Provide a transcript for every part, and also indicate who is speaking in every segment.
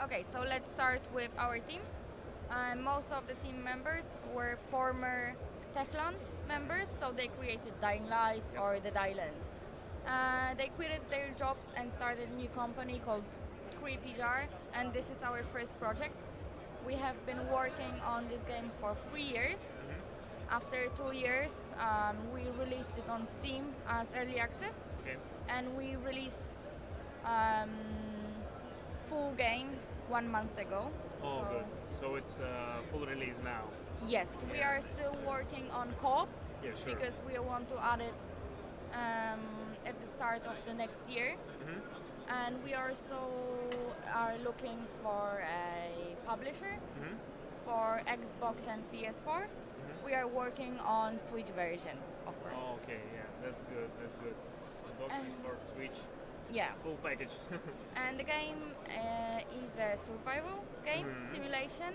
Speaker 1: Okay, so let's start with our team. Most of the team members were former Techland members, so they created Dying Light or the Dyland. They quitted their jobs and started a new company called Creepy Jar, and this is our first project. We have been working on this game for 3 years. After 2 years, we released it on Steam as early access, and we released um, full game 1 month ago.
Speaker 2: Oh, good. So it's full release now.
Speaker 1: Yes, we are still working on co-op
Speaker 2: Yeah, sure.
Speaker 1: because we want to add it at the start of the next year. And we also are looking for a publisher for Xbox and PS4. We are working on Switch version, of course.
Speaker 2: Oh, okay, yeah, that's good. That's good. Xbox, PS4, Switch,
Speaker 1: Yeah.
Speaker 2: full package.
Speaker 1: And the game is a survival game simulation.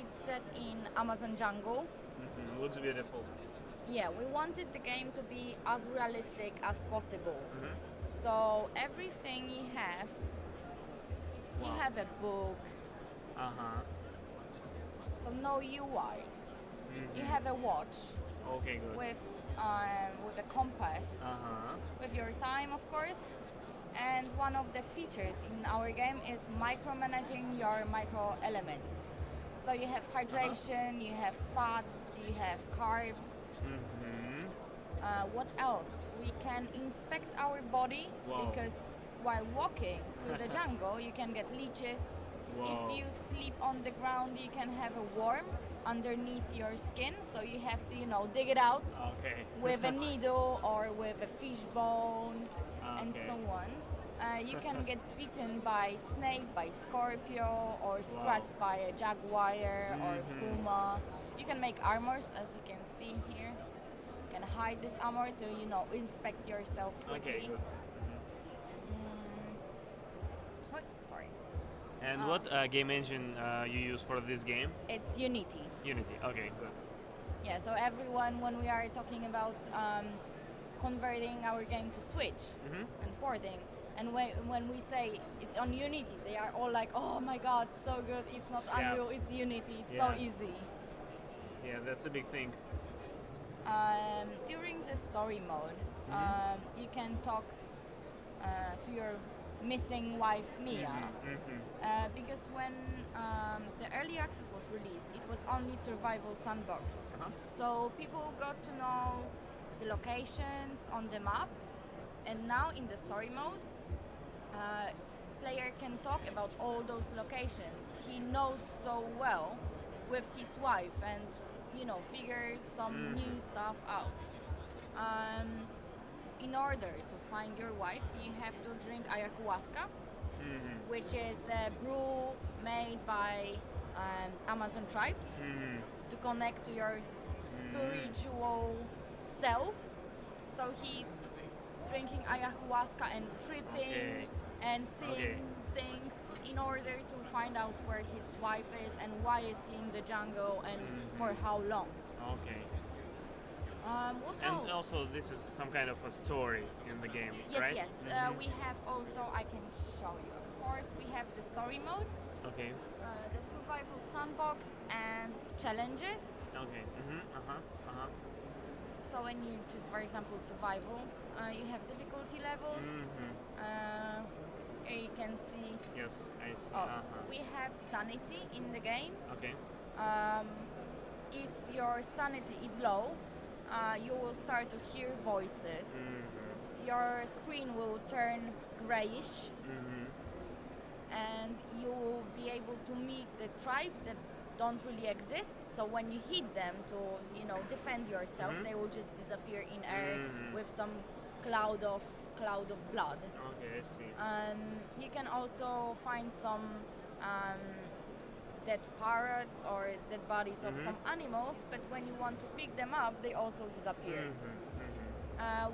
Speaker 1: It's set in Amazon jungle.
Speaker 2: Looks beautiful.
Speaker 1: Yeah, we wanted the game to be as realistic as possible. So everything you have a book, so no UIs. You have a watch
Speaker 2: Okay, good.
Speaker 1: with a compass, with your time, of course. And one of the features in our game is micromanaging your micro elements. So you have hydration, you have fats, you have carbs. What else? We can inspect our body
Speaker 2: Wow.
Speaker 1: because while walking through the jungle, you can get leeches.
Speaker 2: Wow.
Speaker 1: If you sleep on the ground, you can have a worm underneath your skin. So you have to, dig it out
Speaker 2: Okay.
Speaker 1: with a needle or with a fish bone and
Speaker 2: Okay.
Speaker 1: so on. You can get bitten by snake, by scorpio, or scratched by a jaguar or puma. You can make armors, as you can see here. You can hide this armor to, inspect yourself quickly.
Speaker 2: Okay, good.
Speaker 1: What? Sorry.
Speaker 2: And what game engine you use for this game?
Speaker 1: It's Unity.
Speaker 2: Unity. Okay, good.
Speaker 1: Yeah, so everyone, when we are talking about converting our game to Switch and porting, and when we say it's on Unity, they are all like, oh my god, so good, it's not
Speaker 2: Yeah.
Speaker 1: Unreal, it's Unity, it's
Speaker 2: Yeah.
Speaker 1: so easy.
Speaker 2: Yeah, that's a big thing.
Speaker 1: During the story mode, you can talk to your missing wife, Mia. Because when the early access was released, it was only survival sandbox. So people got to know the locations on the map, and now in the story mode, player can talk about all those locations. He knows so well with his wife and figure some new stuff out. In order to find your wife, you have to drink ayahuasca, which is a brew made by Amazon tribes to connect to your spiritual self. So he's drinking ayahuasca and tripping and seeing things in order to find out where his wife is and why is he in the jungle and for how long.
Speaker 2: Okay.
Speaker 1: What
Speaker 2: And
Speaker 1: else?
Speaker 2: also, this is some kind of a story in the game,
Speaker 1: Yes,
Speaker 2: right?
Speaker 1: yes. We have also, I can show you. Of course, we have the story mode,
Speaker 2: Okay.
Speaker 1: the survival sandbox, and challenges.
Speaker 2: Okay.
Speaker 1: So when you choose, for example, survival, you have difficulty levels. Here you can see.
Speaker 2: Yes, I see.
Speaker 1: We have sanity in the game.
Speaker 2: Okay.
Speaker 1: If your sanity is low, you will start to hear voices. Your screen will turn grayish, and you will be able to meet the tribes that don't really exist. So when you hit them to, defend yourself, they will just disappear in air with some cloud of blood.
Speaker 2: Okay, I see.
Speaker 1: You can also find some dead parrots or dead bodies of some animals, but when you want to pick them up, they also disappear.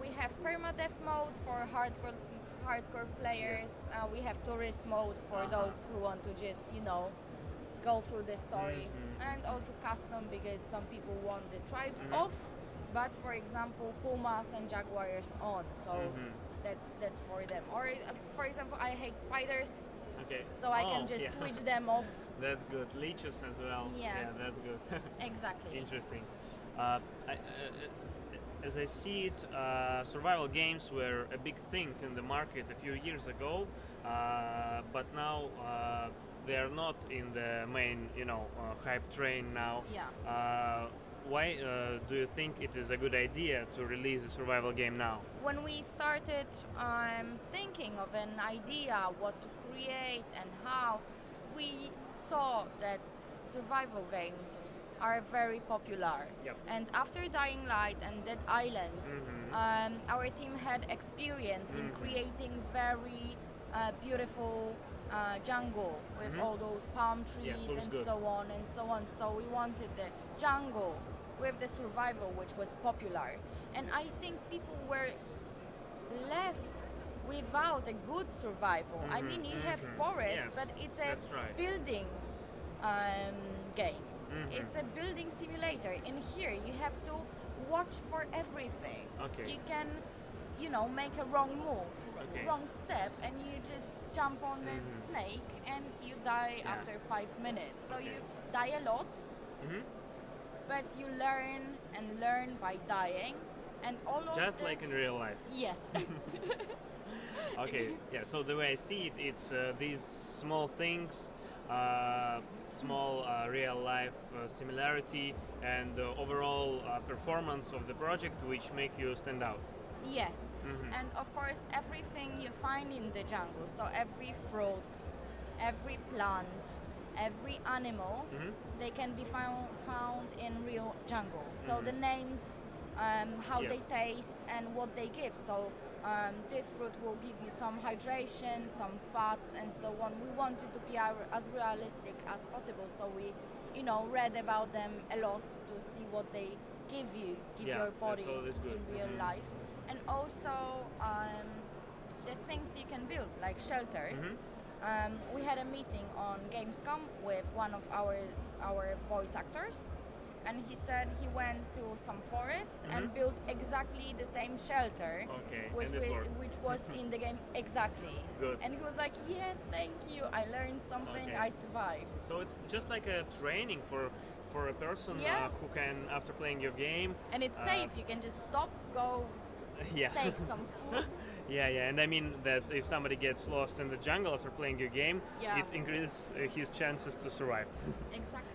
Speaker 1: We have permadeath mode for hardcore players. We have tourist mode for those who want to just, go through the story, and also custom because some people want the tribes off, but for example, pumas and jaguars on. So that's for them. Or for example, I hate spiders.
Speaker 2: Okay.
Speaker 1: So I can
Speaker 2: Oh,
Speaker 1: just
Speaker 2: yeah.
Speaker 1: switch them off.
Speaker 2: That's good. Leeches as well.
Speaker 1: Yeah.
Speaker 2: That's good.
Speaker 1: Exactly.
Speaker 2: Interesting. As I see it, survival games were a big thing in the market a few years ago, but now they are not in the main, hype train now.
Speaker 1: Yeah.
Speaker 2: Why do you think it is a good idea to release a survival game now?
Speaker 1: When we started thinking of an idea, what to create and how, we saw that survival games are very popular.
Speaker 2: Yep.
Speaker 1: And after Dying Light and Dead Island, our team had experience in creating very beautiful jungle with all those palm trees
Speaker 2: looks
Speaker 1: and
Speaker 2: good.
Speaker 1: so on and so on. So we wanted the jungle with the survival, which was popular. And I think people were left without a good survival. I mean, you have forests,
Speaker 2: Yes,
Speaker 1: but it's a
Speaker 2: that's right.
Speaker 1: building game. It's a building simulator. In here, you have to watch for everything.
Speaker 2: Okay.
Speaker 1: You can, make a wrong move,
Speaker 2: Okay.
Speaker 1: wrong step, and you just jump on the snake and you die after 5 minutes. So you die a lot, but you learn and learn by dying, and all of
Speaker 2: Just
Speaker 1: the-
Speaker 2: like in real life.
Speaker 1: Yes.
Speaker 2: Okay, yeah, so the way I see it, it's these small things, small real life similarity, and the overall performance of the project which make you stand out.
Speaker 1: Yes, and of course everything you find in the jungle, so every fruit, every plant, every animal, they can be found in real jungle. So the names, how they taste and what they give. So this fruit will give you some hydration, some fats and so on. We wanted to be as realistic as possible, so we read about them a lot to see what they give
Speaker 2: Yeah,
Speaker 1: your
Speaker 2: that's
Speaker 1: body
Speaker 2: always good.
Speaker 1: in real life. And also the things you can build, like shelters. We had a meeting on Gamescom with one of our voice actors, and he said he went to some forest and built exactly the same shelter,
Speaker 2: Okay,
Speaker 1: which
Speaker 2: and it worked.
Speaker 1: which was in the game exactly.
Speaker 2: Good.
Speaker 1: And he was like, "Yeah, thank you. I learned something.
Speaker 2: Okay.
Speaker 1: I survived."
Speaker 2: So it's just like a training for a person
Speaker 1: Yeah.
Speaker 2: who can, after playing your game.
Speaker 1: And it's safe. You can just stop, go,
Speaker 2: Yeah.
Speaker 1: take some food.
Speaker 2: Yeah, and I mean that if somebody gets lost in the jungle after playing your game,
Speaker 1: Yeah.
Speaker 2: it increases his chances to survive.
Speaker 1: Exactly.